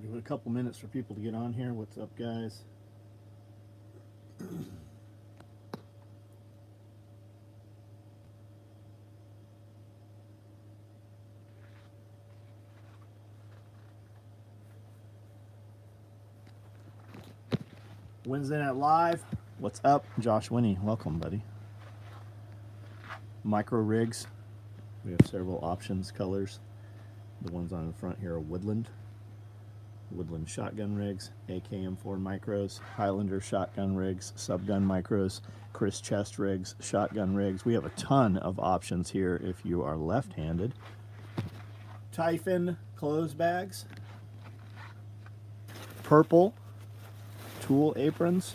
Give it a couple minutes for people to get on here. What's up, guys? Wednesday Night Live. What's up? Josh Winnie. Welcome, buddy. Micro rigs. We have several options, colors. The ones on the front here are Woodland. Woodland shotgun rigs, AKM4 micros, Highlander shotgun rigs, subgun micros, Chris chest rigs, shotgun rigs. We have a ton of options here if you are left-handed. Typhon clothes bags, purple tool aprons,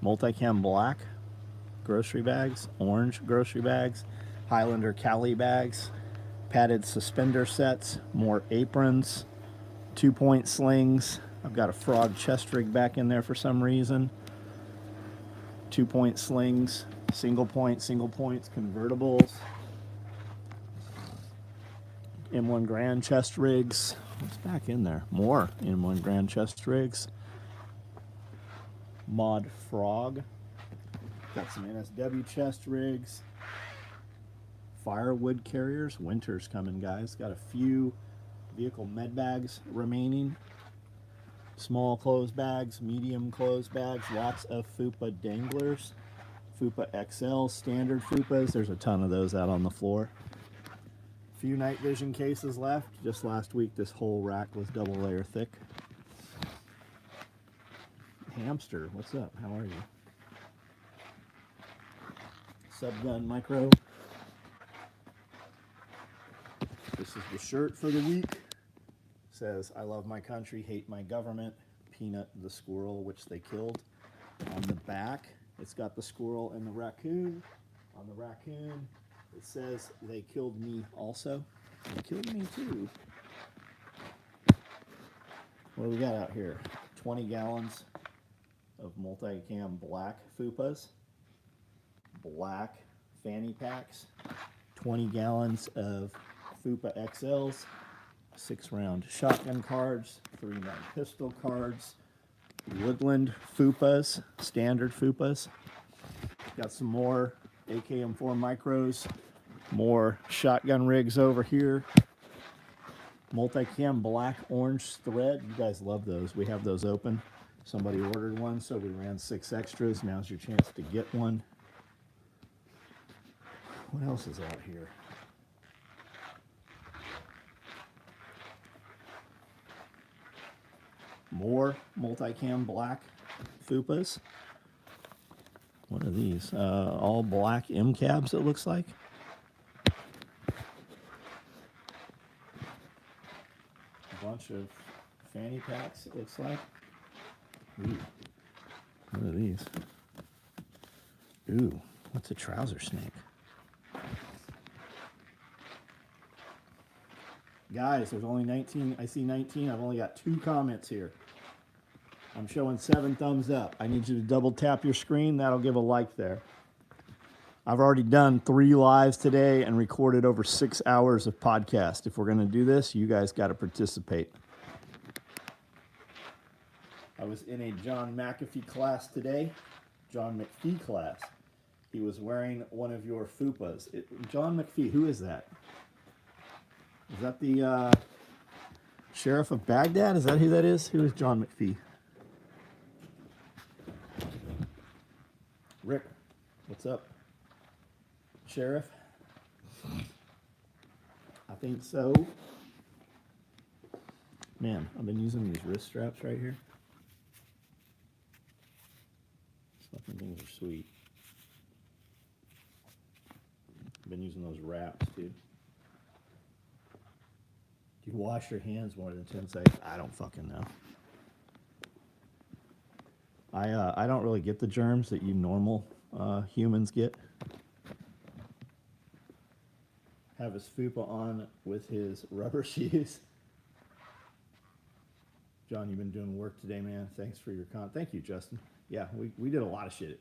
multicam black grocery bags, orange grocery bags, Highlander Cali bags, padded suspender sets, more aprons, 2-point slings. I've got a frog chest rig back in there for some reason. 2-point slings, single points, convertibles, M1 Grand chest rigs. What's back in there? More M1 Grand chest rigs. Mod Frog. Got some NSW chest rigs. Firewood carriers. Winter's coming, guys. Got a few vehicle med bags remaining. Small clothes bags, medium clothes bags. Lots of FUPA danglers. FUPA XL, standard FUPAs. There's a ton of those out on the floor. Few night vision cases left. Just last week, this whole rack was double layer thick. Hamster, what's up? How are you? Subgun micro. This is the shirt for the week. Says, I love my country, hate my government. Peanut the squirrel, which they killed. On the back, it's got the squirrel and the raccoon. On the raccoon, it says, they killed me also. They killed me too. What do we got out here? 20 gallons of multicam black FUPAs. Black fanny packs. 20 gallons of FUPA XLs. 6-round shotgun cards. 3-round pistol cards. Woodland FUPAs. Standard FUPAs. Got some more AKM4 micros. More shotgun rigs over here. Multicam black orange thread. You guys love those. We have those open. Somebody ordered one, so we ran 6 extras. Now's your chance to get one. What else is out here? More multicam black FUPAs. What are these? All black M cabs, it looks like. A bunch of fanny packs, it looks like. Ooh. What are these? Ooh, what's a trouser snake? Guys, there's only 19. I see 19. I've only got 2 comments here. I'm showing 7 thumbs up. I need you to double tap your screen. That'll give a like there. I've already done 3 lives today and recorded over 6 hours of podcast. If we're going to do this, you guys got to participate. I was in a John McAfee class today. John McPhee class. He was wearing one of your FUPAs. John McPhee, who is that? Is that the sheriff of Baghdad? Is that who that is? Who is John McPhee? Rick, what's up? Sheriff? I think so. Man, I've been using these wrist straps right here. These fucking things are sweet. I've been using those wraps, too. Do you wash your hands more than 10 seconds? I don't fucking know. I don't really get the germs that you normal humans get. Have his fupa on with his rubber shoes. John, you've been doing work today, man. Thanks for your Thank you, Justin. Yeah, we did a lot of shit.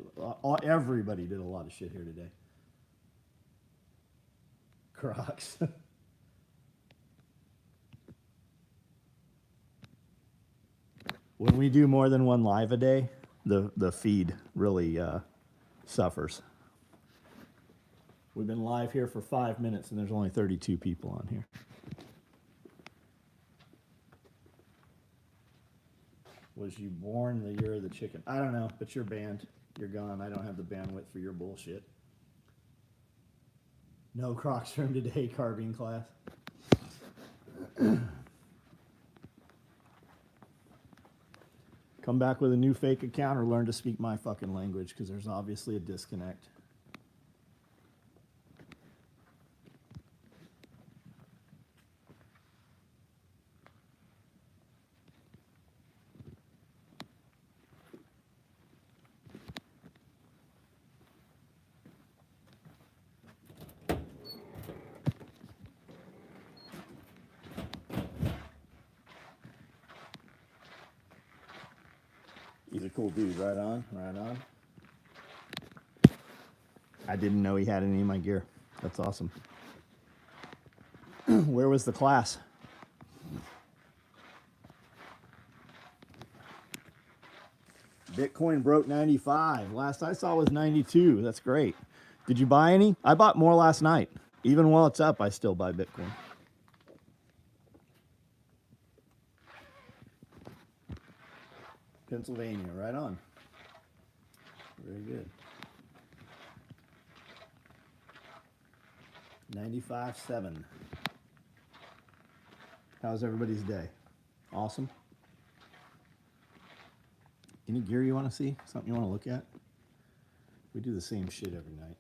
Everybody did a lot of shit here today. Crocs. When we do more than one live a day, the feed really suffers. We've been live here for 5 minutes and there's only 32 people on here. Was you born the year of the chicken? I don't know, but you're banned. You're gone. I don't have the bandwidth for your bullshit. No Crocs room today, carbine class. Come back with a new fake account or learn to speak my fucking language, because there's obviously a disconnect. He's a cool dude. Right on, right on. I didn't know he had any of my gear. That's awesome. Where was the class? Bitcoin broke 95. Last I saw was 92. That's great. Did you buy any? I bought more last night. Even while it's up, I still buy Bitcoin. Pennsylvania, right on. Very good. 95.7. How's everybody's day? Awesome. Any gear you want to see? Something you want to look at? We do the same shit every night.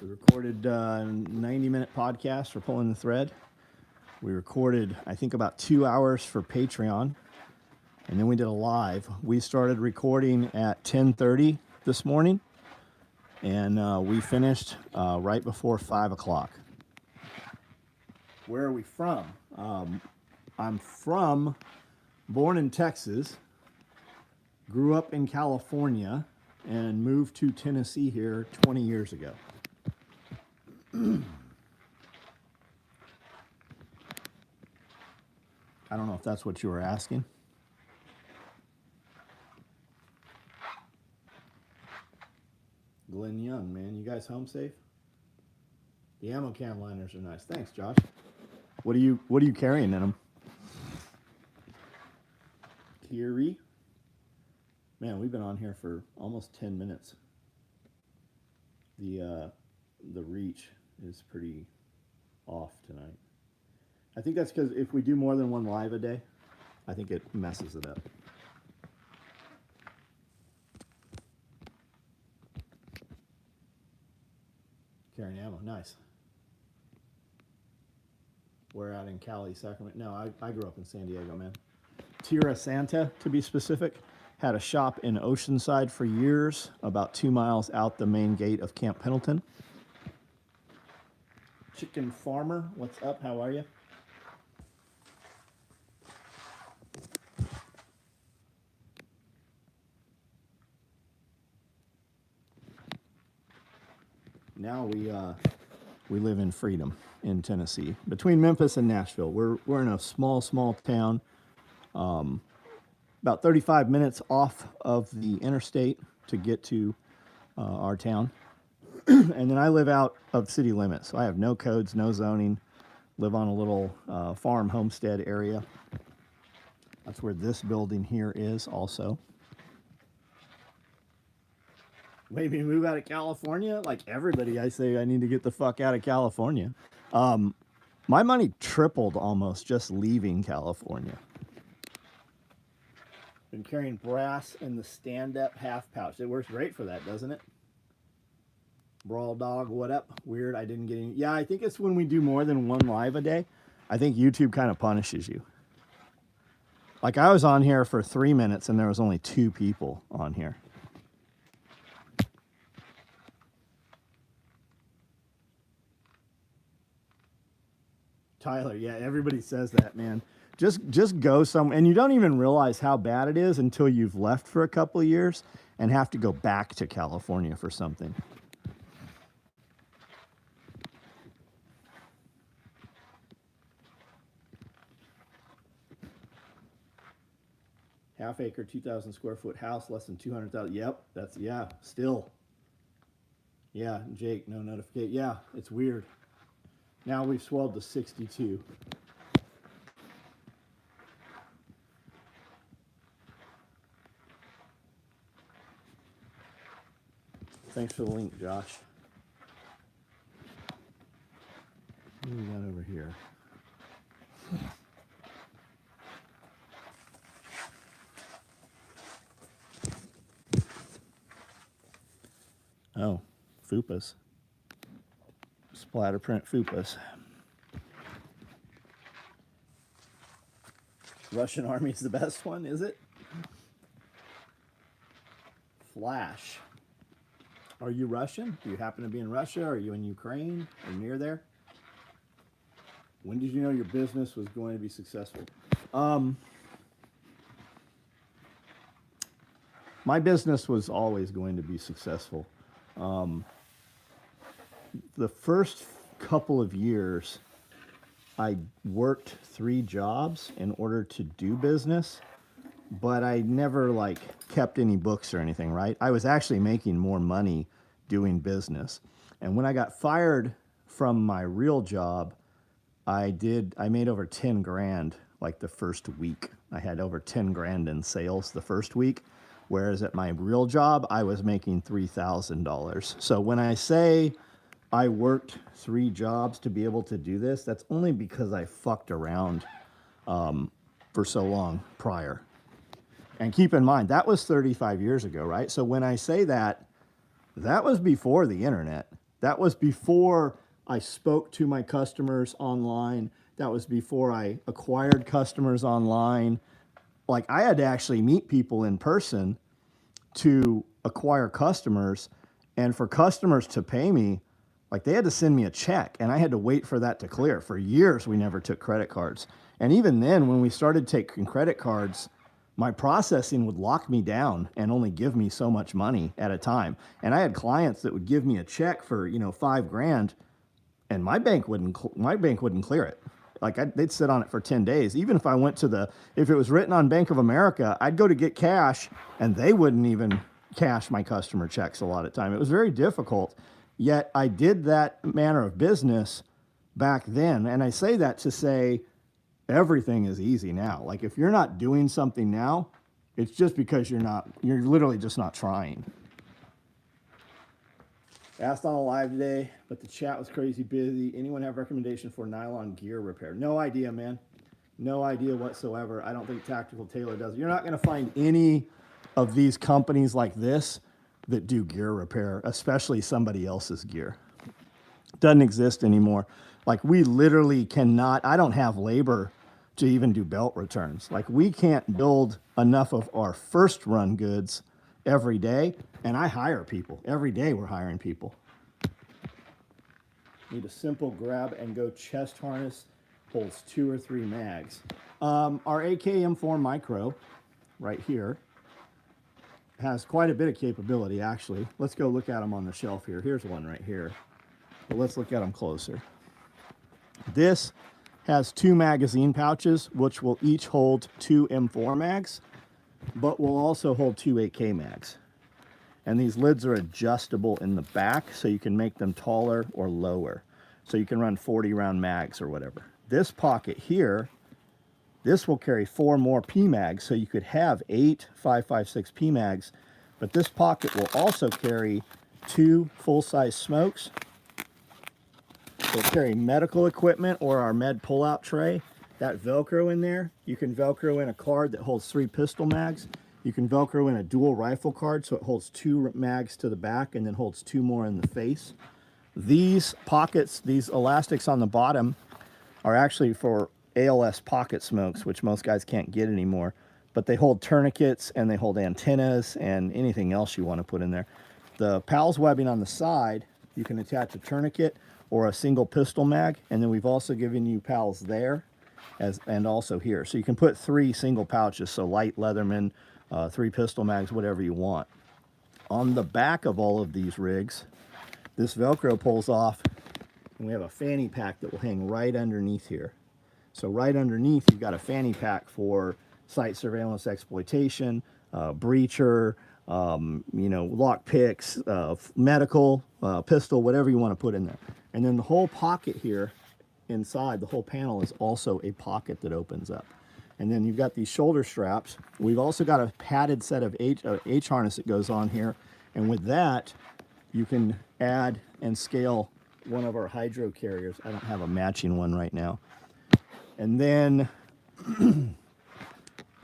We recorded a 90-minute podcast for Pulling the Thread. We recorded, I think, about 2 hours for Patreon. And then we did a live. We started recording at 10:30 this morning. And we finished right before 5 o'clock. Where are we from? I'm born in Texas, grew up in California, and moved to Tennessee here 20 years ago. I don't know if that's what you were asking. Glenn Young, man. You guys home safe? The ammo can liners are nice. Thanks, Josh. What are you carrying in them? Kiri? Man, we've been on here for almost 10 minutes. The reach is pretty off tonight. I think that's because if we do more than one live a day, I think it messes it up. Carrying ammo, nice. We're out in Cali, Sacramento. No, I grew up in San Diego, man. Tierra Santa, to be specific, had a shop in Oceanside for years, about 2 miles out the main gate of Camp Pendleton. Chicken Farmer, what's up? How are you? Now we live in freedom in Tennessee, between Memphis and Nashville. We're in a small town, about 35 minutes off of the interstate to get to our town. And then I live out of city limits, so I have no codes, no zoning, live on a little farm homestead area. That's where this building here is also. Maybe move out of California? Like everybody, I say I need to get the fuck out of California. My money tripled almost just leaving California. Been carrying brass in the stand-up half pouch. It works great for that, doesn't it? Brawl Dog, what up? Weird, I didn't get any. Yeah, I think it's when we do more than one live a day. I think YouTube kind of punishes you. Like I was on here for 3 minutes and there was only 2 people on here. Tyler, yeah, everybody says that, man. Just go somewhere, and you don't even realize how bad it is until you've left for a couple of years and have to go back to California for something. Half acre, 2,000 square foot house, less than 200,000. Yep, that's, yeah, still. Yeah, Jake, no notification. Yeah, it's weird. Now we've swelled to 62. Thanks for the link, Josh. What do we got over here? Oh, fupas. Splatter print fupas. Russian Army's the best one, is it? Flash. Are you Russian? Do you happen to be in Russia? Are you in Ukraine or near there? When did you know your business was going to be successful? My business was always going to be successful. The first couple of years, I worked 3 jobs in order to do business, but I never like kept any books or anything, right? I was actually making more money doing business. And when I got fired from my real job, I made over 10 grand like the first week. I had over 10 grand in sales the first week, whereas at my real job, I was making $3,000. So when I say I worked 3 jobs to be able to do this, that's only because I fucked around for so long prior. And keep in mind, that was 35 years ago, right? So when I say that, that was before the internet. That was before I spoke to my customers online. That was before I acquired customers online. Like, I had to actually meet people in person to acquire customers. And for customers to pay me, like, they had to send me a check, and I had to wait for that to clear. For years, we never took credit cards. And even then, when we started taking credit cards, my processing would lock me down and only give me so much money at a time. And I had clients that would give me a check for, $5 grand, and my bank wouldn't clear it. Like, they'd sit on it for 10 days. Even if I went to if it was written on Bank of America, I'd go to get cash, and they wouldn't even cash my customer checks a lot of time. It was very difficult. Yet I did that manner of business back then. And I say that to say everything is easy now. Like, if you're not doing something now, it's just because you're literally just not trying. Asked on a live today, but the chat was crazy busy. Anyone have recommendation for nylon gear repair? No idea, man. No idea whatsoever. I don't think Tactical Tailor does. You're not going to find any of these companies like this that do gear repair, especially somebody else's gear. Doesn't exist anymore. Like, we literally cannot, I don't have labor to even do belt returns. Like, we can't build enough of our first run goods every day, and I hire people. Every day we're hiring people. Need a simple grab and go chest harness, holds 2 or 3 mags. Our AKM4 Micro, right here, has quite a bit of capability, actually. Let's go look at them on the shelf here. Here's one right here. But let's look at them closer. This has 2 magazine pouches, which will each hold 2 M4 mags, but will also hold 2 8K mags. And these lids are adjustable in the back, so you can make them taller or lower. So you can run 40 round mags or whatever. This pocket here, this will carry 4 more PMags, so you could have 8 5.56 PMags, but this pocket will also carry 2 full-size smokes. It'll carry medical equipment or our med pull-out tray. That Velcro in there, you can Velcro in a card that holds 3 pistol mags. You can Velcro in a dual rifle card, so it holds 2 mags to the back and then holds 2 more in the face. These pockets, these elastics on the bottom, are actually for ALS pocket smokes, which most guys can't get anymore, but they hold tourniquets and they hold antennas and anything else you want to put in there. The PALS webbing on the side, you can attach a tourniquet or a single pistol mag, and then we've also given you PALS there and also here. So you can put 3 single pouches, so light Leatherman, 3 pistol mags, whatever you want. On the back of all of these rigs, this Velcro pulls off, and we have a fanny pack that will hang right underneath here. So right underneath, you've got a fanny pack for site surveillance exploitation, breacher, lock picks, medical, pistol, whatever you want to put in there. And then the whole pocket here inside, the whole panel is also a pocket that opens up. And then you've got these shoulder straps. We've also got a padded set of H harness that goes on here. And with that, you can add and scale one of our hydro carriers. I don't have a matching one right now. And then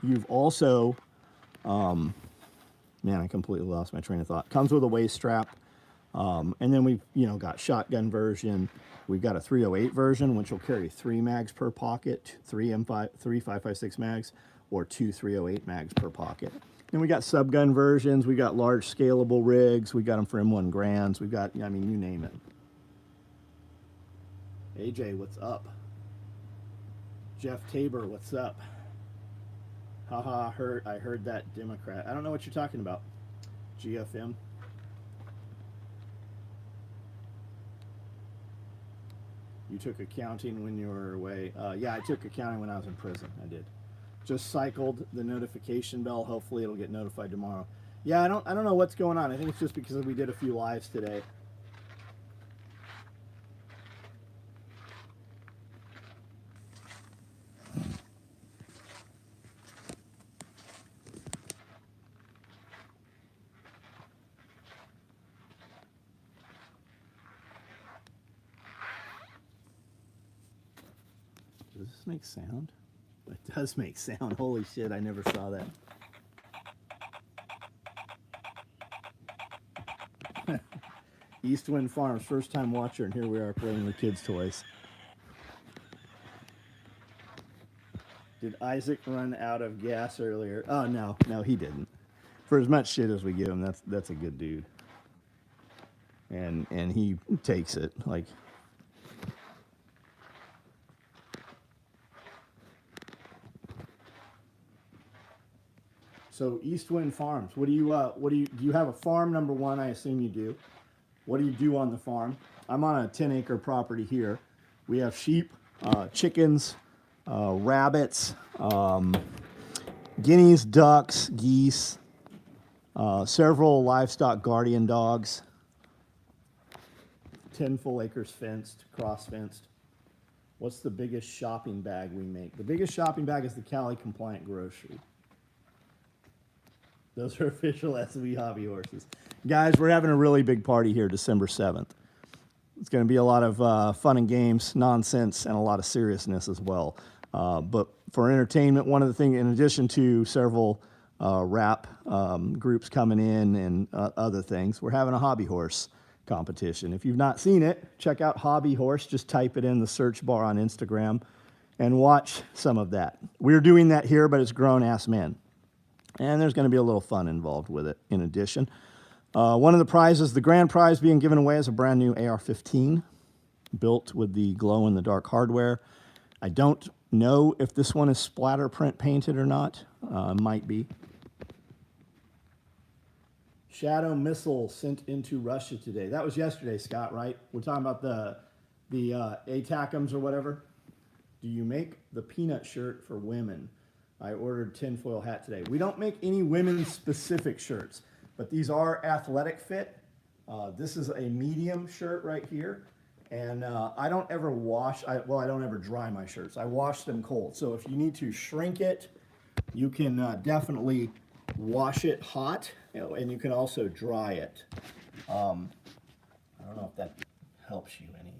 you've also, man, I completely lost my train of thought. Comes with a waist strap. And then we've, got shotgun version. We've got a 308 version, which will carry 3 mags per pocket, 3 5.56 mags, or 2 308 mags per pocket. Then we got subgun versions. We got large scalable rigs. We got them for M1 Grands. We've got, you name it. AJ, what's up? Jeff Tabor, what's up? Haha, I heard that Democrat. I don't know what you're talking about. GFM. You took accounting when you were away. Yeah, I took accounting when I was in prison. I did. Just cycled the notification bell. Hopefully it'll get notified tomorrow. Yeah, I don't know what's going on. I think it's just because we did a few lives today. Does this make sound? It does make sound. Holy shit, I never saw that. Eastwind Farms, first time watcher, and here we are playing with kids' toys. Did Isaac run out of gas earlier? Oh, no, he didn't. For as much shit as we give him, that's a good dude. And he takes it, like... So Eastwind Farms, do you have a farm, number one? I assume you do. What do you do on the farm? I'm on a 10-acre property here. We have sheep, chickens, rabbits, guineas, ducks, geese, several livestock guardian dogs, 10 full acres fenced, cross-fenced. What's the biggest shopping bag we make? The biggest shopping bag is the Cali compliant grocery. Those are official SOE hobby horses. Guys, we're having a really big party here December 7th. It's going to be a lot of fun and games, nonsense, and a lot of seriousness as well. But for entertainment, one of the things, in addition to several rap groups coming in and other things, we're having a hobby horse competition. If you've not seen it, check out Hobby Horse. Just type it in the search bar on Instagram and watch some of that. We're doing that here, but it's grown-ass men. And there's going to be a little fun involved with it in addition. One of the prizes, the grand prize being given away, is a brand new AR-15 built with the glow-in-the-dark hardware. I don't know if this one is splatter print painted or not. Might be. Shadow missile sent into Russia today. That was yesterday, Scott, right? We're talking about the ATACMs or whatever. Do you make the peanut shirt for women? I ordered tinfoil hat today. We don't make any women-specific shirts, but these are athletic fit. This is a medium shirt right here, and I don't ever wash, I don't ever dry my shirts. I wash them cold. So if you need to shrink it, you can definitely wash it hot, and you can also dry it. I don't know if that helps you any.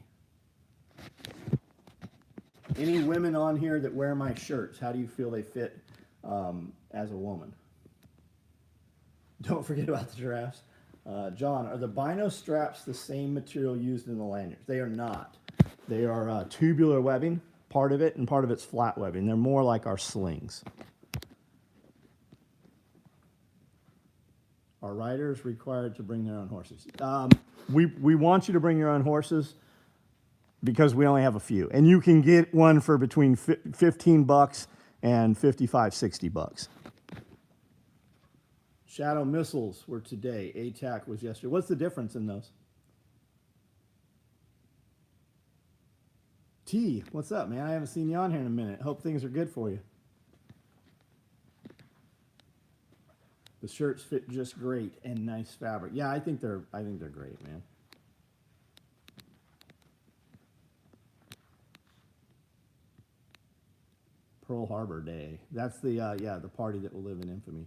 Any women on here that wear my shirts, how do you feel they fit as a woman? Don't forget about the giraffes. John, are the bino straps the same material used in the lanyards? They are not. They are tubular webbing, part of it, and part of it's flat webbing. They're more like our slings. Are riders required to bring their own horses? We want you to bring your own horses, because we only have a few. And you can get one for between $15 and $55, $60. Shadow missiles were today. ATAC was yesterday. What's the difference in those? T, what's up, man? I haven't seen you on here in a minute. Hope things are good for you. The shirts fit just great and nice fabric. Yeah, I think they're great, man. Pearl Harbor Day. That's the the party that will live in infamy.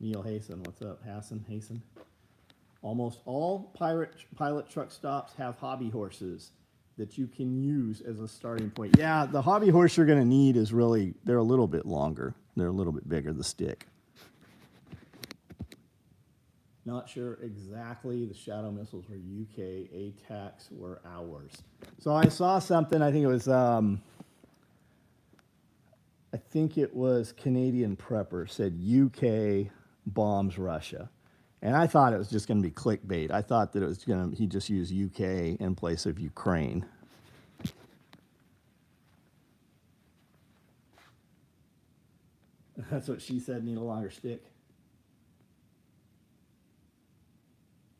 Neil Hasten, what's up? Hasten. Almost all pilot truck stops have hobby horses that you can use as a starting point. Yeah, the hobby horse you're going to need is really, they're a little bit longer. They're a little bit bigger, the stick. Not sure exactly. The Shadow missiles were UK, ATACs were ours. So I saw something, I think it was Canadian Prepper said UK bombs Russia. And I thought it was just going to be clickbait. I thought that it was going to, he just used UK in place of Ukraine. That's what she said, need a longer stick.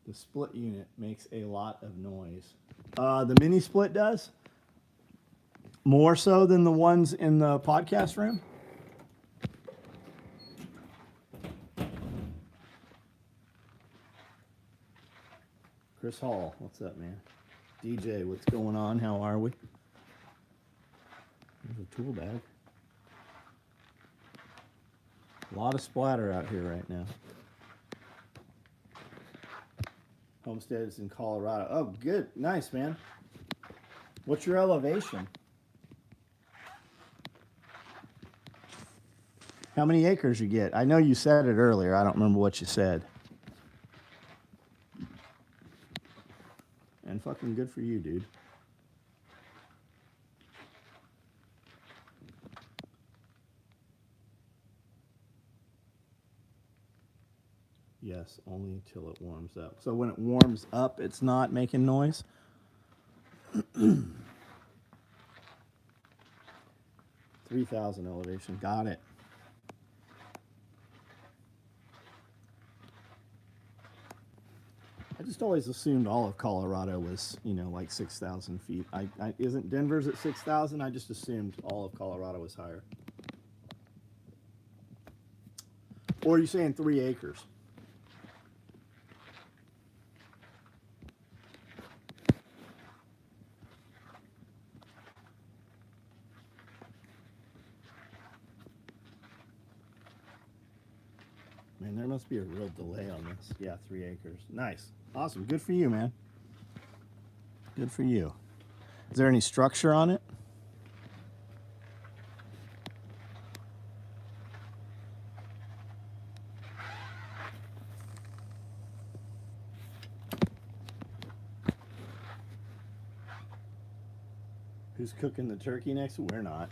The split unit makes a lot of noise. The mini split does? More so than the ones in the podcast room? Chris Hall, what's up, man? DJ, what's going on? How are we? There's a tool bag. A lot of splatter out here right now. Homestead is in Colorado. Oh, good. Nice, man. What's your elevation? How many acres you get? I know you said it earlier. I don't remember what you said. And fucking good for you, dude. Yes, only till it warms up. So when it warms up, it's not making noise? 3,000 elevation. Got it. I just always assumed all of Colorado was, like 6,000 feet. Isn't Denver's at 6,000? I just assumed all of Colorado was higher. Or are you saying 3 acres? Man, there must be a real delay on this. Yeah, 3 acres. Nice. Awesome. Good for you, man. Good for you. Is there any structure on it? Who's cooking the turkey next? We're not.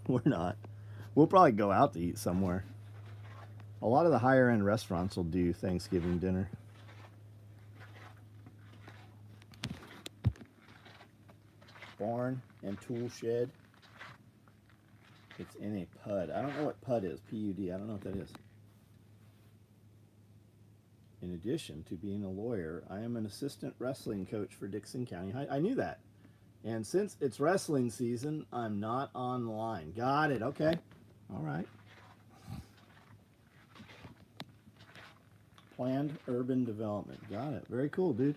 We're not. We'll probably go out to eat somewhere. A lot of the higher end restaurants will do Thanksgiving dinner. Barn and tool shed. It's in a PUD. I don't know what PUD is. P-U-D. I don't know what that is. In addition to being a lawyer, I am an assistant wrestling coach for Dixon County. I knew that. And since it's wrestling season, I'm not online. Got it. Okay. All right. Planned urban development. Got it. Very cool, dude.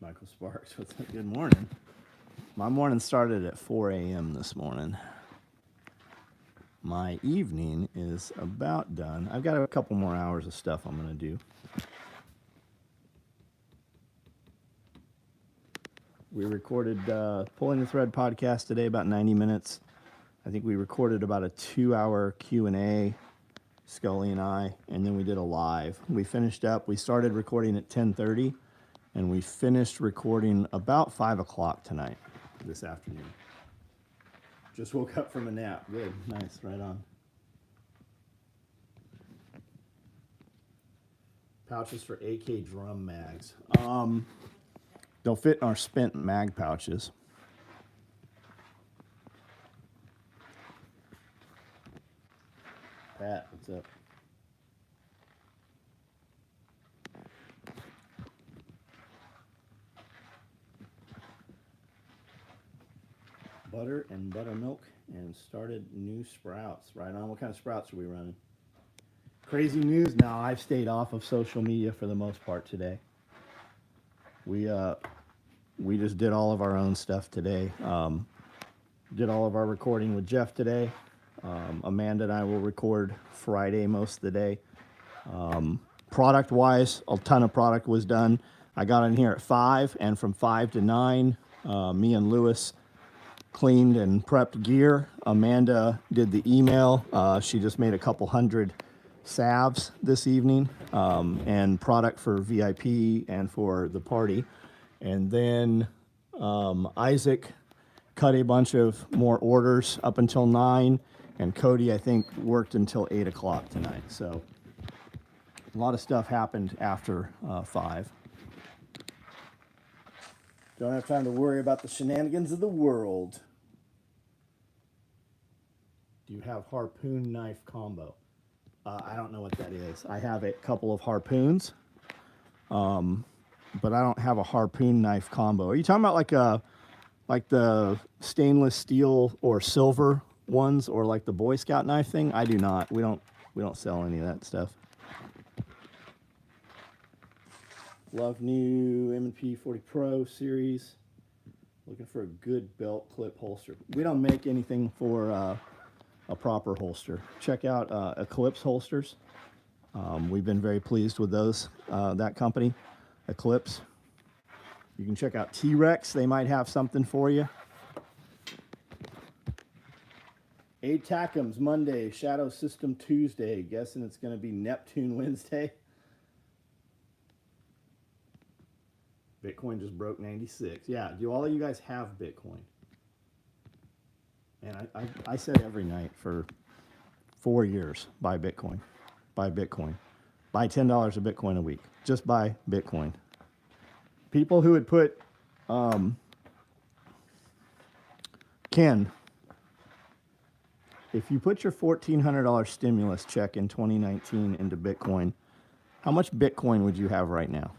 Michael Sparks, what's up? Good morning. My morning started at 4 a.m. this morning. My evening is about done. I've got a couple more hours of stuff I'm going to do. We recorded Pulling the Thread podcast today, about 90 minutes. I think we recorded about a 2-hour Q&A, Scully and I, and then we did a live. We finished up. We started recording at 10:30, and we finished recording about 5 o'clock tonight, this afternoon. Just woke up from a nap. Good. Nice. Right on. Pouches for AK drum mags. They'll fit in our spent mag pouches. Pat, what's up? Butter and buttermilk and started new sprouts. Right on. What kind of sprouts are we running? Crazy news now. I've stayed off of social media for the most part today. We just did all of our own stuff today. Did all of our recording with Jeff today. Amanda and I will record Friday most of the day. Product wise, a ton of product was done. I got in here at 5, and from 5 to 9, me and Lewis cleaned and prepped gear. Amanda did the email. She just made a couple hundred salves this evening, and product for VIP and for the party. And then Isaac cut a bunch of more orders up until 9, and Cody, I think, worked until 8 o'clock tonight. So a lot of stuff happened after 5. Don't have time to worry about the shenanigans of the world. Do you have harpoon knife combo? I don't know what that is. I have a couple of harpoons, but I don't have a harpoon knife combo. Are you talking about like the stainless steel or silver ones, or like the Boy Scout knife thing? I do not. We don't sell any of that stuff. Love new M&P 40 Pro series. Looking for a good belt clip holster. We don't make anything for a proper holster. Check out Eclipse holsters. We've been very pleased with those. That company, Eclipse. You can check out T-Rex. They might have something for you. ATACMS Monday, Shadow System Tuesday. Guessing it's going to be Neptune Wednesday. Bitcoin just broke 96. Yeah, do all of you guys have Bitcoin? And I said every night for 4 years, buy Bitcoin. Buy Bitcoin. Buy $10 of Bitcoin a week. Just buy Bitcoin. People who would put, Ken, if you put your $1,400 stimulus check in 2019 into Bitcoin, how much Bitcoin would you have right now?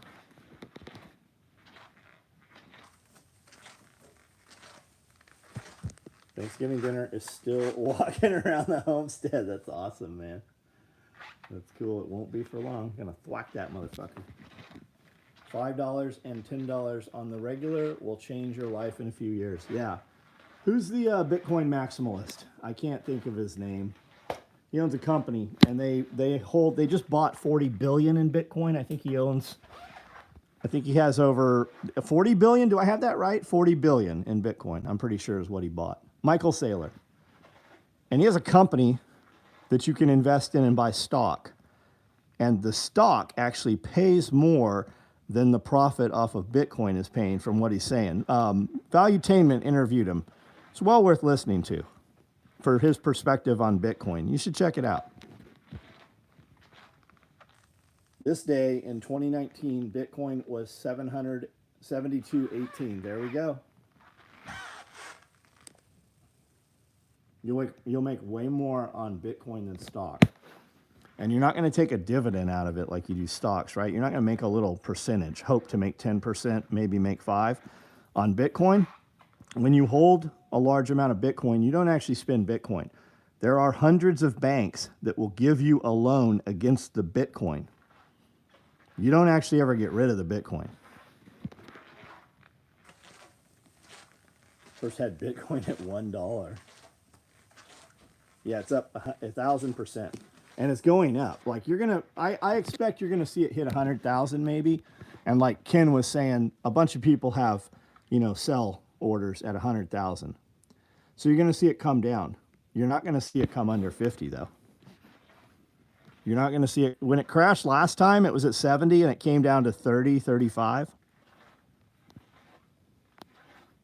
Thanksgiving dinner is still walking around the homestead. That's awesome, man. That's cool. It won't be for long. I'm gonna thwack that motherfucker. $5 and $10 on the regular will change your life in a few years. Yeah. Who's the Bitcoin maximalist? I can't think of his name. He owns a company, and they just bought 40 billion in Bitcoin. I think he has over 40 billion. Do I have that right? 40 billion in Bitcoin. I'm pretty sure is what he bought. Michael Saylor. And he has a company that you can invest in and buy stock. And the stock actually pays more than the profit off of Bitcoin is paying, from what he's saying. Valuetainment interviewed him. It's well worth listening to for his perspective on Bitcoin. You should check it out. This day in 2019, Bitcoin was 772.18. There we go. You'll make way more on Bitcoin than stock. And you're not going to take a dividend out of it like you do stocks, right? You're not going to make a little percentage, hope to make 10%, maybe make 5%. On Bitcoin, when you hold a large amount of Bitcoin, you don't actually spend Bitcoin. There are hundreds of banks that will give you a loan against the Bitcoin. You don't actually ever get rid of the Bitcoin. First had Bitcoin at $1. Yeah, it's up 1,000%. And it's going up. Like I expect you're gonna see it hit 100,000 maybe. And like Ken was saying, a bunch of people have, sell orders at 100,000. So you're gonna see it come down. You're not gonna see it come under 50 though. You're not gonna see it. When it crashed last time, it was at 70 and it came down to 30, 35.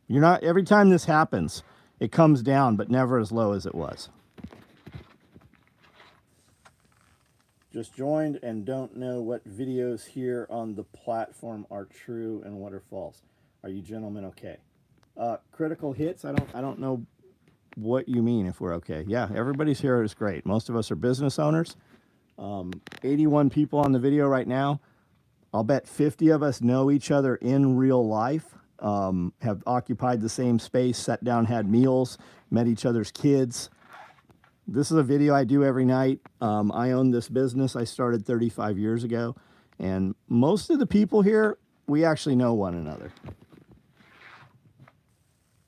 Every time this happens, it comes down, but never as low as it was. Just joined and don't know what videos here on the platform are true and what are false. Are you gentlemen okay? Critical hits, I don't know what you mean if we're okay. Yeah, everybody's here is great. Most of us are business owners. 81 people on the video right now. I'll bet 50 of us know each other in real life, have occupied the same space, sat down, had meals, met each other's kids. This is a video I do every night. I own this business I started 35 years ago, and most of the people here, we actually know one another.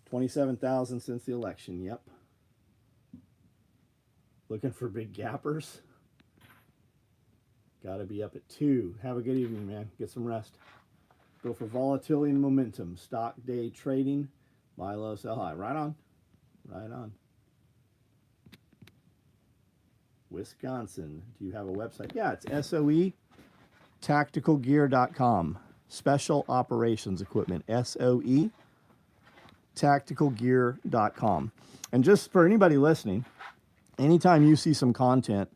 27,000 since the election, yep. Looking for big gappers? Got to be up at 2. Have a good evening, man. Get some rest. Go for volatility and momentum. Stock day trading. Buy low, sell high. Right on. Right on. Wisconsin. Do you have a website? Yeah, it's SOE tacticalgear.com. Special Operations Equipment. SOE tacticalgear.com. And just for anybody listening, anytime you see some content,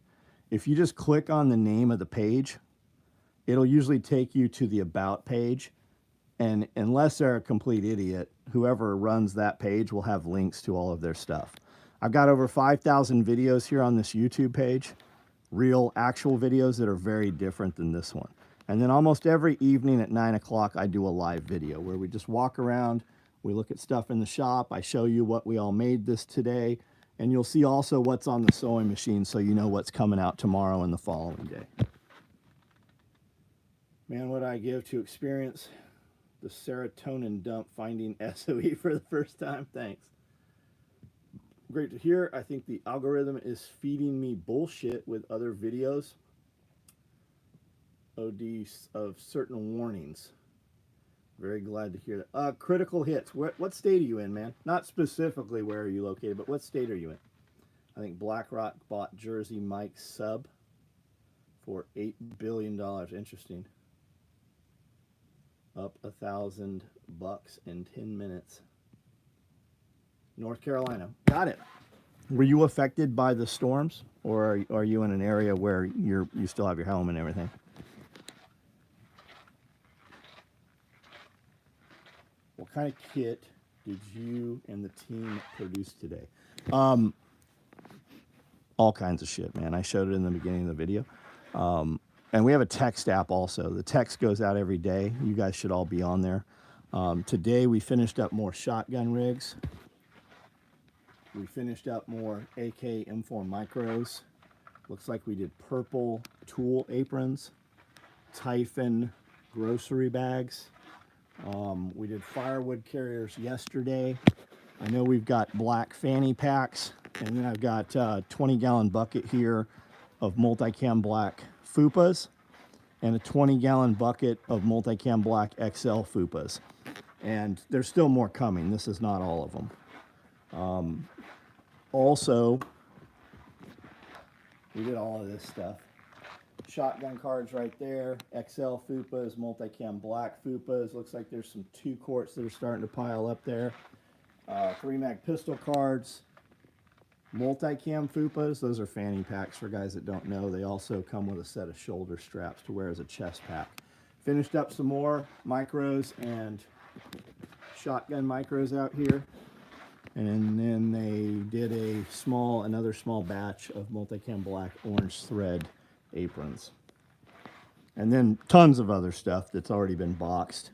if you just click on the name of the page, it'll usually take you to the About page. And unless they're a complete idiot, whoever runs that page will have links to all of their stuff. I've got over 5,000 videos here on this YouTube page, real, actual videos that are very different than this one. And then almost every evening at 9 o'clock, I do a live video where we just walk around, we look at stuff in the shop, I show you what we all made this today, and you'll see also what's on the sewing machine so you know what's coming out tomorrow and the following day. Man, what I give to experience the serotonin dump finding SOE for the first time. Thanks. Great to hear. I think the algorithm is feeding me bullshit with other videos. OD of certain warnings. Very glad to hear that. Critical hits. What state are you in, man? Not specifically where are you located, but what state are you in? I think BlackRock bought Jersey Mike's sub for $8 billion. Interesting. Up $1,000 in 10 minutes. North Carolina. Got it. Were you affected by the storms, or are you in an area where you still have your home and everything? What kind of kit did you and the team produce today? All kinds of shit, man. I showed it in the beginning of the video. And we have a text app also. The text goes out every day. You guys should all be on there. Today we finished up more shotgun rigs. We finished up more AK M4 micros. Looks like we did purple tool aprons, Typhon grocery bags. We did firewood carriers yesterday. I know we've got black fanny packs, and then I've got a 20-gallon bucket here of multicam black fupas and a 20-gallon bucket of multicam black XL fupas. And there's still more coming. This is not all of them. Also, we did all of this stuff. Shotgun cards right there, XL fupas, multicam black fupas. Looks like there's some 2 quarts that are starting to pile up there. 3-mag pistol cards, multicam fupas. Those are fanny packs for guys that don't know. They also come with a set of shoulder straps to wear as a chest pack. Finished up some more micros and shotgun micros out here. And then they did another small batch of multicam black orange thread aprons. And then tons of other stuff that's already been boxed.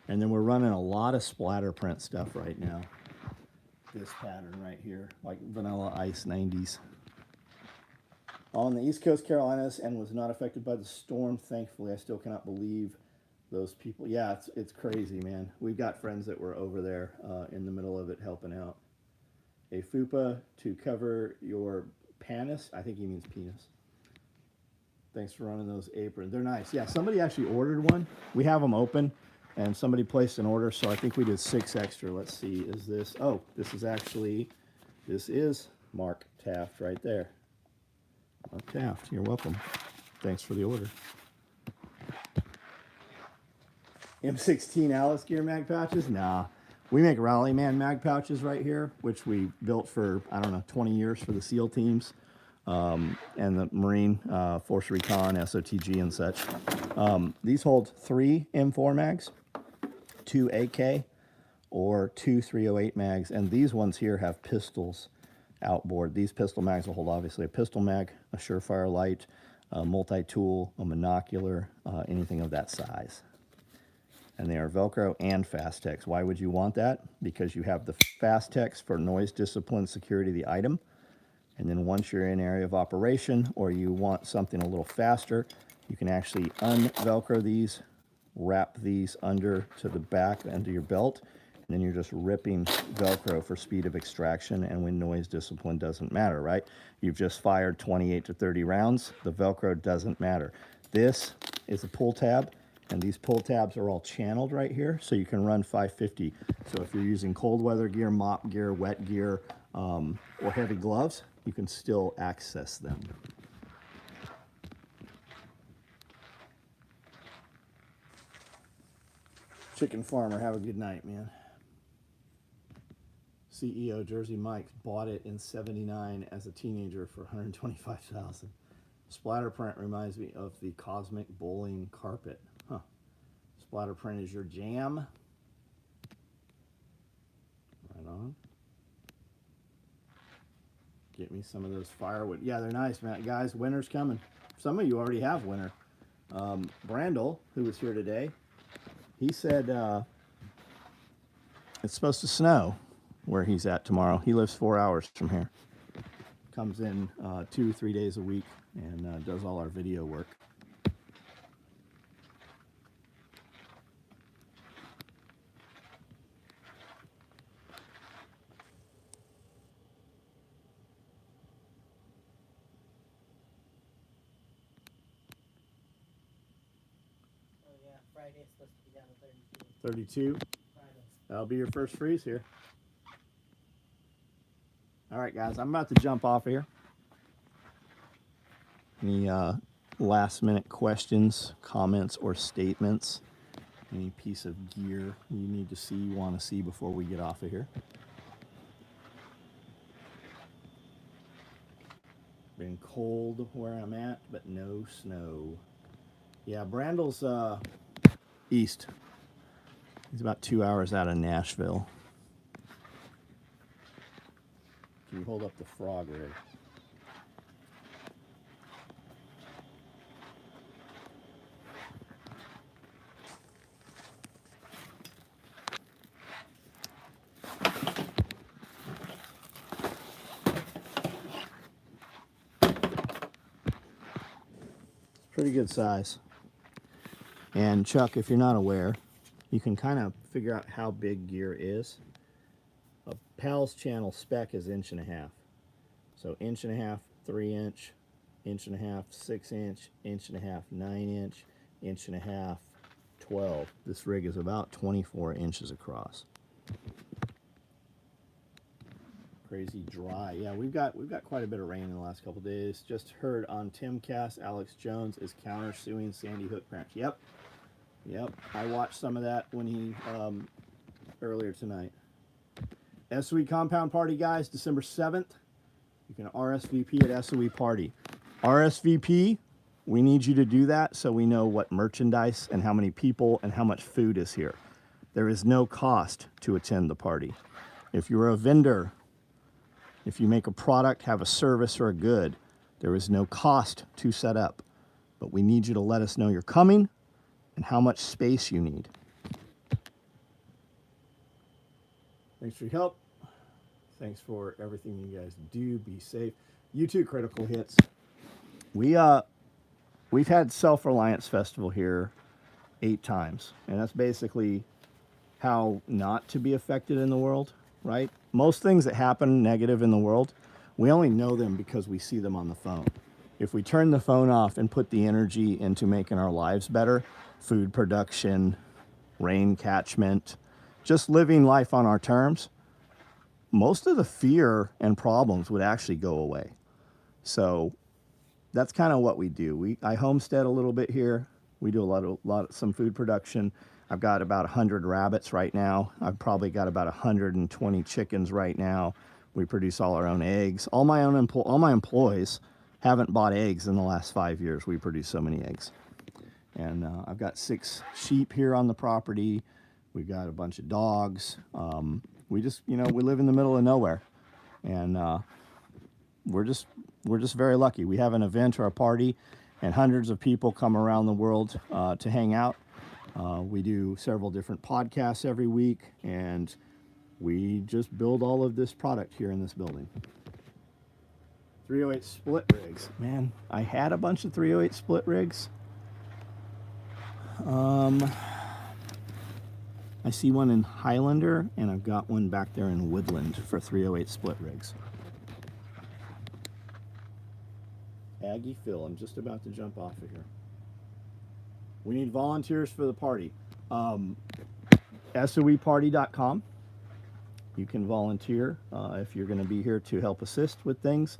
And then we're running a lot of splatter print stuff right now. This pattern right here, like Vanilla Ice 90s. On the East Coast Carolinas and was not affected by the storm, thankfully. I still cannot believe those people. Yeah, it's crazy, man. We've got friends that were over there in the middle of it helping out. A fupa to cover your panis. I think he means penis. Thanks for running those aprons. They're nice. Yeah, somebody actually ordered one. We have them open, and somebody placed an order, so I think we did 6 extra. Let's see, is this? Oh, this is Mark Taft right there. Mark Taft, you're welcome. Thanks for the order. M16 Alice Gear mag pouches? Nah. We make Rallyman mag pouches right here, which we built for, I don't know, 20 years for the SEAL teams. and the Marine Force Recon, SOTG, and such. These hold 3 M4 mags, 2 AK, or 2 308 mags, and these ones here have pistols outboard. These pistol mags will hold obviously a pistol mag, a Surefire light, a multi-tool, a monocular, anything of that size. And they are Velcro and Fastex. Why would you want that? Because you have the Fastex for noise discipline security of the item. And then once you're in area of operation or you want something a little faster, you can actually un-Velcro these, wrap these under to the back, under your belt, and then you're just ripping Velcro for speed of extraction and when noise discipline doesn't matter, right? You've just fired 28 to 30 rounds, the Velcro doesn't matter. This is a pull tab, and these pull tabs are all channeled right here, so you can run 550. So if you're using cold weather gear, mop gear, wet gear, or heavy gloves, you can still access them. Chicken Farmer, have a good night, man. CEO Jersey Mike bought it in '79 as a teenager for $125,000. Splatter print reminds me of the Cosmic Bowling carpet. Huh. Splatter print is your jam. Right on. Get me some of those firewood. Yeah, they're nice, man. Guys, winter's coming. Some of you already have winter. Brandel, who was here today, he said it's supposed to snow where he's at tomorrow. He lives 4 hours from here. Comes in 2 or 3 days a week and does all our video work. Oh yeah, Friday's supposed to be down to 32. Friday. That'll be your first freeze here. All right, guys, I'm about to jump off here. Any last minute questions, comments, or statements? Any piece of gear you need to see, want to see before we get off of here? Been cold where I'm at, but no snow. Yeah, Brandel's east. He's about 2 hours out of Nashville. Can you hold up the frog rig? Pretty good size. And Chuck, if you're not aware, you can kind of figure out how big gear is. A PAL's channel spec is 1.5 inches. So 1.5 inches, 3 inch, 1.5 inches, 6 inch, 1.5 inches, 9 inch, 1.5 inches, 12. This rig is about 24 inches across. Crazy dry. Yeah, we've got quite a bit of rain in the last couple days. Just heard on Timcast, Alex Jones is countersuing Sandy Hook Ranch. Yep. I watched some of that when he earlier tonight. SOE compound party, guys, December 7th. You can RSVP at SOE party. RSVP, we need you to do that so we know what merchandise and how many people and how much food is here. There is no cost to attend the party. If you're a vendor, if you make a product, have a service or a good, there is no cost to set up. But we need you to let us know you're coming and how much space you need. Thanks for your help. Thanks for everything you guys do. Be safe. You too, Critical Hits. We've had Self-Reliance Festival here 8 times, and that's basically how not to be affected in the world, right? Most things that happen negative in the world, we only know them because we see them on the phone. If we turn the phone off and put the energy into making our lives better, food production, rain catchment, just living life on our terms, most of the fear and problems would actually go away. So that's kind of what we do. I homestead a little bit here. We do some food production. I've got about 100 rabbits right now. I've probably got about 120 chickens right now. We produce all our own eggs. All my employees haven't bought eggs in the last 5 years. We produce so many eggs. And I've got 6 sheep here on the property. We've got a bunch of dogs. We just, we live in the middle of nowhere, and we're just very lucky. We have an event or a party, and hundreds of people come around the world to hang out. We do several different podcasts every week, and we just build all of this product here in this building. 308 split rigs. Man, I had a bunch of 308 split rigs. I see one in Highlander, and I've got one back there in Woodland for 308 split rigs. Aggie Phil, I'm just about to jump off of here. We need volunteers for the party. SOEparty.com. You can volunteer if you're going to be here to help assist with things,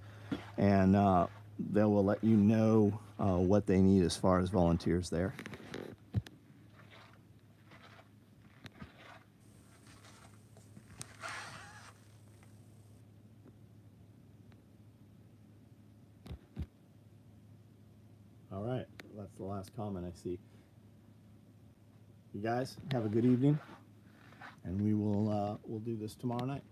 and they will let you know what they need as far as volunteers there. All right, that's the last comment I see. You guys have a good evening, and we'll do this tomorrow night.